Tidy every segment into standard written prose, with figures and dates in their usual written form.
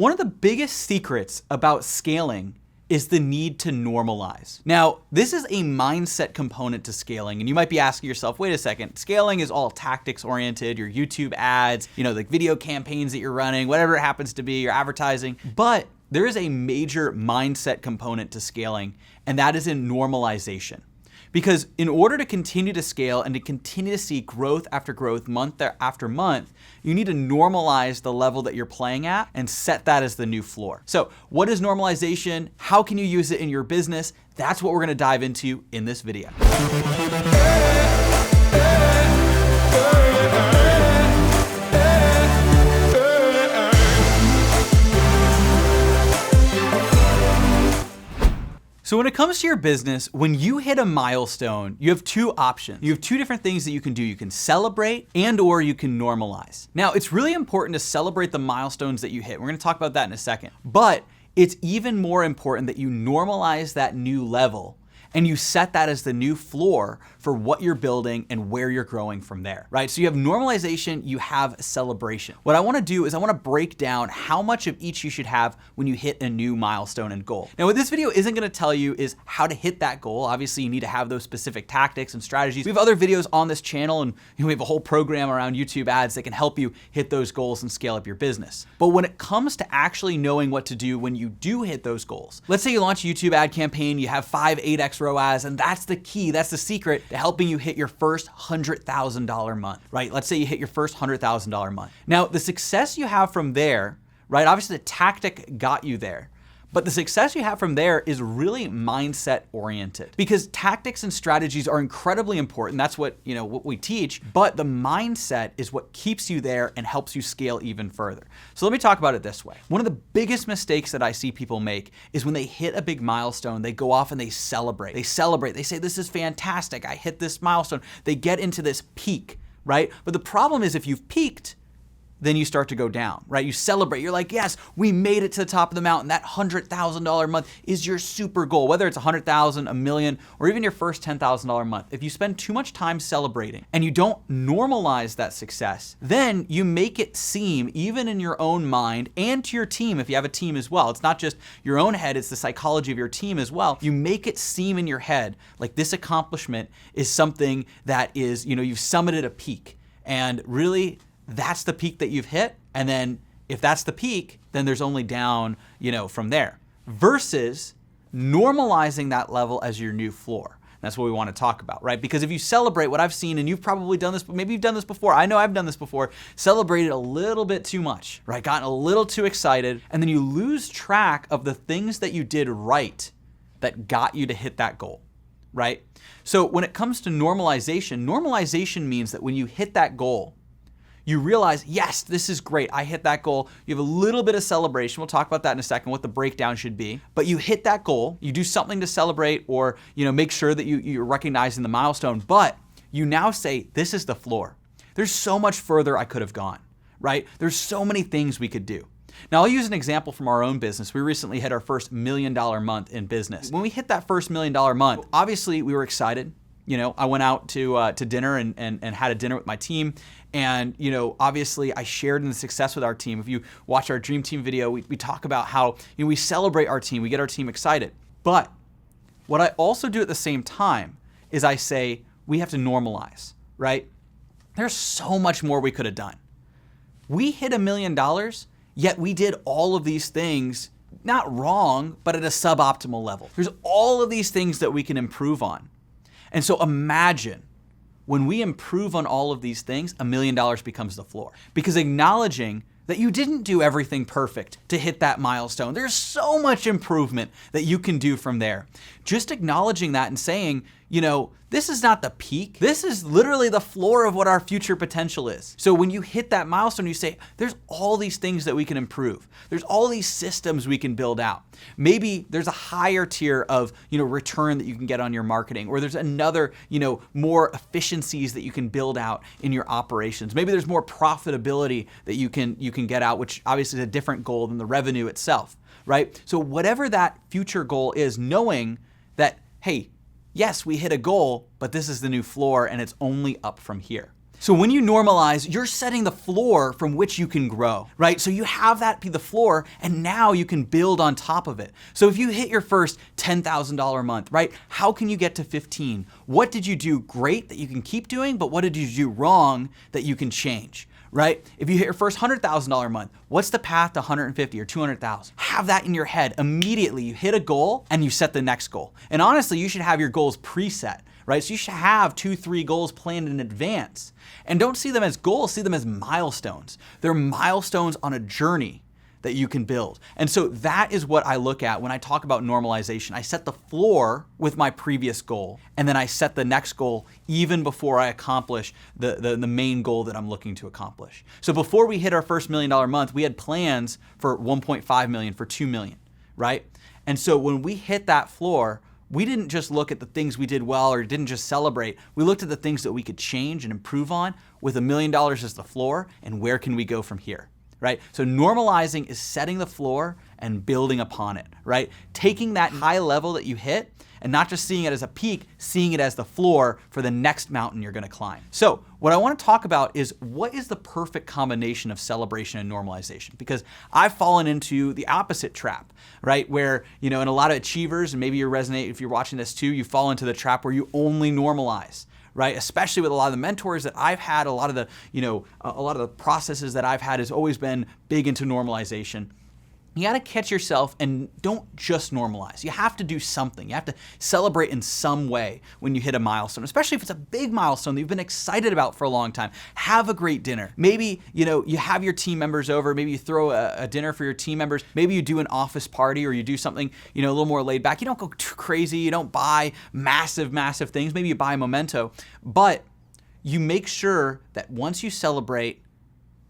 One of the biggest secrets about scaling is the need to normalize. Now, this is a mindset component to scaling, and you might be asking yourself, wait a second, scaling is all tactics oriented, your YouTube ads, the video campaigns that you're running, whatever it happens to be, your advertising. But there is a major mindset component to scaling, and that is in normalization. Because in order to continue to scale and to continue to see growth after growth, month after month, you need to normalize the level that you're playing at and set that as the new floor. So what is normalization? How can you use it in your business? That's what we're gonna dive into in this video. So when it comes to your business, when you hit a milestone, you have two options. You have two different things that you can do. You can celebrate or you can normalize. Now, it's really important to celebrate the milestones that you hit. We're gonna talk about that in a second. But it's even more important that you normalize that new level and you set that as the new floor for what you're building and where you're growing from there, right? So you have normalization, you have celebration. What I wanna do is I wanna break down how much of each you should have when you hit a new milestone and goal. Now, what this video isn't gonna tell you is how to hit that goal. Obviously, you need to have those specific tactics and strategies. We have other videos on this channel, and we have a whole program around YouTube ads that can help you hit those goals and scale up your business. But when it comes to actually knowing what to do when you do hit those goals, let's say you launch a YouTube ad campaign, you have 8x ROAS, and that's the key, that's the secret to helping you hit your first $100,000 month, right? Let's say you hit your first $100,000 month. Now, the success you have from there, right? Obviously the tactic got you there, but the success you have from there is really mindset oriented, because tactics and strategies are incredibly important. That's what we teach, but the mindset is what keeps you there and helps you scale even further. So let me talk about it this way. One of the biggest mistakes that I see people make is when they hit a big milestone, they go off and they celebrate. They say, this is fantastic, I hit this milestone. They get into this peak, right? But the problem is if you've peaked, then you start to go down, right? You celebrate, you're like, yes, we made it to the top of the mountain. That $100,000 month is your super goal, whether it's 100,000, a million, or even your first $10,000 month. If you spend too much time celebrating and you don't normalize that success, then you make it seem, even in your own mind and to your team, if you have a team as well, it's not just your own head, it's the psychology of your team as well. You make it seem in your head like this accomplishment is something that is, you've summited a peak, and really, that's the peak that you've hit. And then if that's the peak, then there's only down, from there, versus normalizing that level as your new floor. That's what we want to talk about, right? Because if you celebrate, what I've seen, and you've probably done this, maybe you've done this before, I know I've done this before, celebrated a little bit too much, right? Gotten a little too excited, and then you lose track of the things that you did right that got you to hit that goal, right? So when it comes to normalization, normalization means that when you hit that goal, you realize, yes, this is great. I hit that goal. You have a little bit of celebration. We'll talk about that in a second, what the breakdown should be. But you hit that goal, you do something to celebrate, or make sure that you're recognizing the milestone. But you now say, this is the floor. There's so much further I could have gone, right? There's so many things we could do. Now, I'll use an example from our own business. We recently hit our first $1 million month in business. When we hit that first $1 million month, obviously we were excited. I went out to dinner and had a dinner with my team. And, obviously I shared in the success with our team. If you watch our Dream Team video, we talk about how we celebrate our team, we get our team excited. But what I also do at the same time is I say, we have to normalize, right? There's so much more we could have done. We hit $1 million, yet we did all of these things, not wrong, but at a suboptimal level. There's all of these things that we can improve on. And so imagine when we improve on all of these things, $1 million becomes the floor. Because acknowledging that you didn't do everything perfect to hit that milestone, there's so much improvement that you can do from there. Just acknowledging that and saying, this is not the peak. This is literally the floor of what our future potential is. So when you hit that milestone, you say, there's all these things that we can improve. There's all these systems we can build out. Maybe there's a higher tier of, return that you can get on your marketing, or there's another, more efficiencies that you can build out in your operations. Maybe there's more profitability that you can get out, which obviously is a different goal than the revenue itself, right? So whatever that future goal is, knowing that, hey, yes, we hit a goal, but this is the new floor and it's only up from here. So when you normalize, you're setting the floor from which you can grow, right? So you have that be the floor, and now you can build on top of it. So if you hit your first $10,000 month, right? How can you get to 15? What did you do great that you can keep doing, but what did you do wrong that you can change? Right? If you hit your first $100,000 month, what's the path to 150 or 200,000? Have that in your head immediately. You hit a goal and you set the next goal. And honestly, you should have your goals preset, right? So you should have 2-3 goals planned in advance. And don't see them as goals, see them as milestones. They're milestones on a journey that you can build. And so that is what I look at when I talk about normalization. I set the floor with my previous goal, and then I set the next goal even before I accomplish the main goal that I'm looking to accomplish. So before we hit our first $1 million month, we had plans for 1.5 million, for 2 million, right? And so when we hit that floor, we didn't just look at the things we did well or didn't just celebrate. We looked at the things that we could change and improve on with $1 million as the floor, and where can we go from here? Right? So normalizing is setting the floor and building upon it, right? Taking that high level that you hit and not just seeing it as a peak, seeing it as the floor for the next mountain you're gonna climb. So what I wanna talk about is what is the perfect combination of celebration and normalization? Because I've fallen into the opposite trap, right? Where, and a lot of achievers, and maybe you resonate if you're watching this too, you fall into the trap where you only normalize. Right? Especially with a lot of the mentors that I've had, a lot of the processes that I've had has always been big into normalization. You got to catch yourself and don't just normalize. You have to do something. You have to celebrate in some way when you hit a milestone, especially if it's a big milestone that you've been excited about for a long time. Have a great dinner. Maybe, you have your team members over. Maybe you throw a dinner for your team members. Maybe you do an office party or you do something, a little more laid back. You don't go too crazy. You don't buy massive things. Maybe you buy a memento, but you make sure that once you celebrate,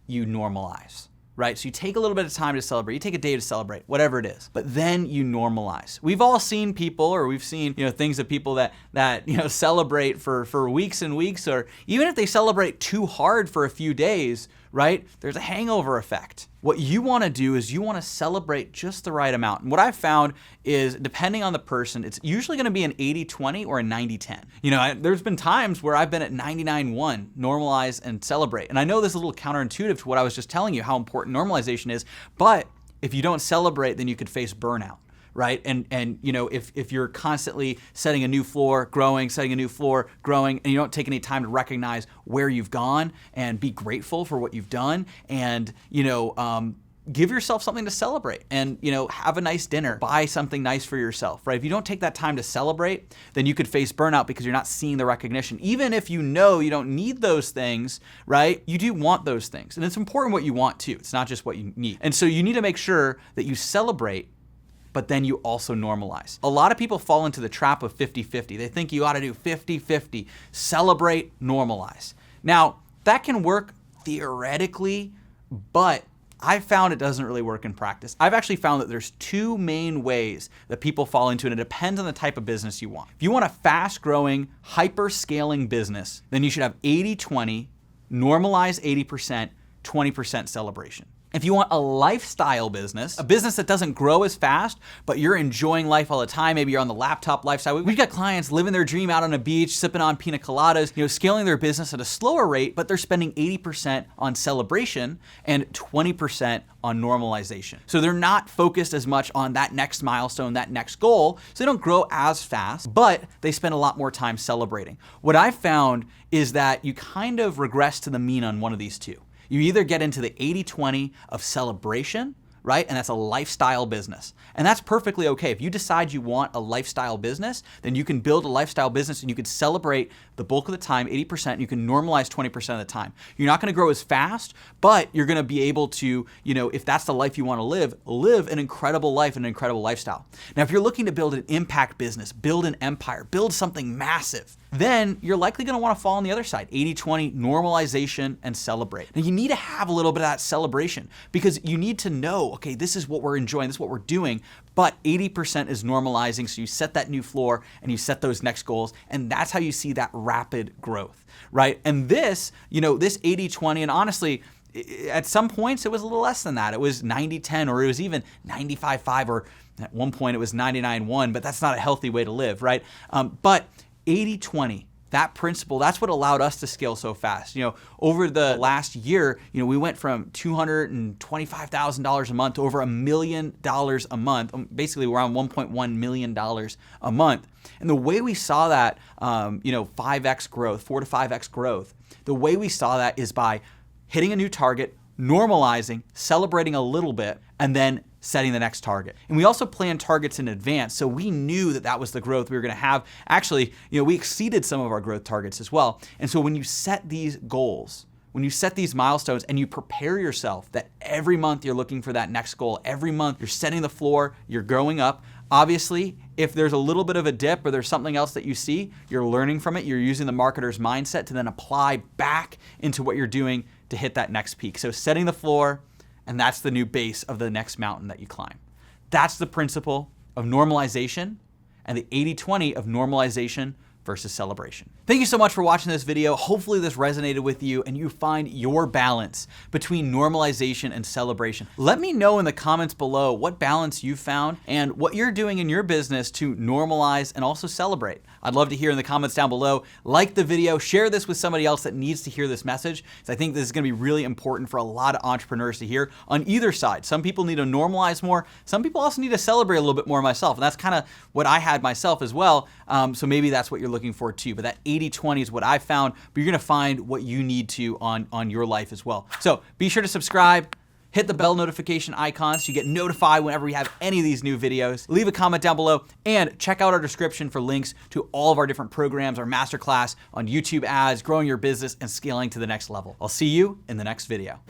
you normalize. Right? So you take a little bit of time to celebrate, you take a day to celebrate, whatever it is, but then you normalize. We've all seen people, or we've seen, things of people that celebrate for weeks and weeks, or even if they celebrate too hard for a few days, right? There's a hangover effect. What you want to do is you want to celebrate just the right amount. And what I've found is, depending on the person, it's usually going to be an 80-20 or a 90-10. There's been times where I've been at 99-1, normalize and celebrate. And I know this is a little counterintuitive to what I was just telling you, how important normalization is, but if you don't celebrate, then you could face burnout. Right? And if you're constantly setting a new floor, growing, setting a new floor, growing, and you don't take any time to recognize where you've gone and be grateful for what you've done, and give yourself something to celebrate, and have a nice dinner, buy something nice for yourself, right? If you don't take that time to celebrate, then you could face burnout because you're not seeing the recognition. Even if you don't need those things, right? You do want those things, and it's important what you want too. It's not just what you need. And so you need to make sure that you celebrate, but then you also normalize. A lot of people fall into the trap of 50-50. They think you ought to do 50-50, celebrate, normalize. Now, that can work theoretically, but I've found it doesn't really work in practice. I've actually found that there's two main ways that people fall into it, and it depends on the type of business you want. If you want a fast-growing, hyper-scaling business, then you should have 80-20, normalize 80%, 20% celebration. If you want a lifestyle business, a business that doesn't grow as fast, but you're enjoying life all the time, maybe you're on the laptop lifestyle. We've got clients living their dream out on a beach, sipping on pina coladas, scaling their business at a slower rate, but they're spending 80% on celebration and 20% on normalization. So they're not focused as much on that next milestone, that next goal, so they don't grow as fast, but they spend a lot more time celebrating. What I've found is that you kind of regress to the mean on one of these two. You either get into the 80-20 of celebration, right? And that's a lifestyle business. And that's perfectly okay. If you decide you want a lifestyle business, then you can build a lifestyle business and you can celebrate the bulk of the time, 80%, and you can normalize 20% of the time. You're not gonna grow as fast, but you're gonna be able to, if that's the life you wanna live an incredible life and an incredible lifestyle. Now, if you're looking to build an impact business, build an empire, build something massive, then you're likely gonna wanna fall on the other side, 80-20, normalization and celebrate. Now, you need to have a little bit of that celebration because you need to know, okay, this is what we're enjoying, this is what we're doing, but 80% is normalizing, so you set that new floor and you set those next goals, and that's how you see that rapid growth, right? And this 80-20, and honestly, at some points it was a little less than that. It was 90-10, or it was even 95-5, or at one point it was 99-1, but that's not a healthy way to live, right? But 80-20 That principle, that's what allowed us to scale so fast. Over the last year, we went from $225,000 a month to over $1 million a month. Basically, we're around $1.1 million a month. And the way we saw that, 5x growth, 4 to 5x growth, the way we saw that is by hitting a new target, normalizing, celebrating a little bit, and then setting the next target. And we also planned targets in advance, so we knew that that was the growth we were gonna have. Actually, we exceeded some of our growth targets as well. And so when you set these goals, when you set these milestones and you prepare yourself that every month you're looking for that next goal, every month you're setting the floor, you're growing up. Obviously, if there's a little bit of a dip or there's something else that you see, you're learning from it, you're using the marketer's mindset to then apply back into what you're doing to hit that next peak. So setting the floor, and that's the new base of the next mountain that you climb. That's the principle of normalization and the 80-20 of normalization versus celebration. Thank you so much for watching this video. Hopefully this resonated with you and you find your balance between normalization and celebration. Let me know in the comments below what balance you found and what you're doing in your business to normalize and also celebrate. I'd love to hear in the comments down below. Like the video, share this with somebody else that needs to hear this message, because I think this is gonna be really important for a lot of entrepreneurs to hear on either side. Some people need to normalize more. Some people also need to celebrate a little bit more myself. And that's kind of what I had myself as well. So maybe that's what you're looking for too. But that 80-20 is what I found, but you're gonna find what you need to on your life as well. So be sure to subscribe. Hit the bell notification icon so you get notified whenever we have any of these new videos. Leave a comment down below and check out our description for links to all of our different programs, our masterclass on YouTube ads, growing your business and scaling to the next level. I'll see you in the next video.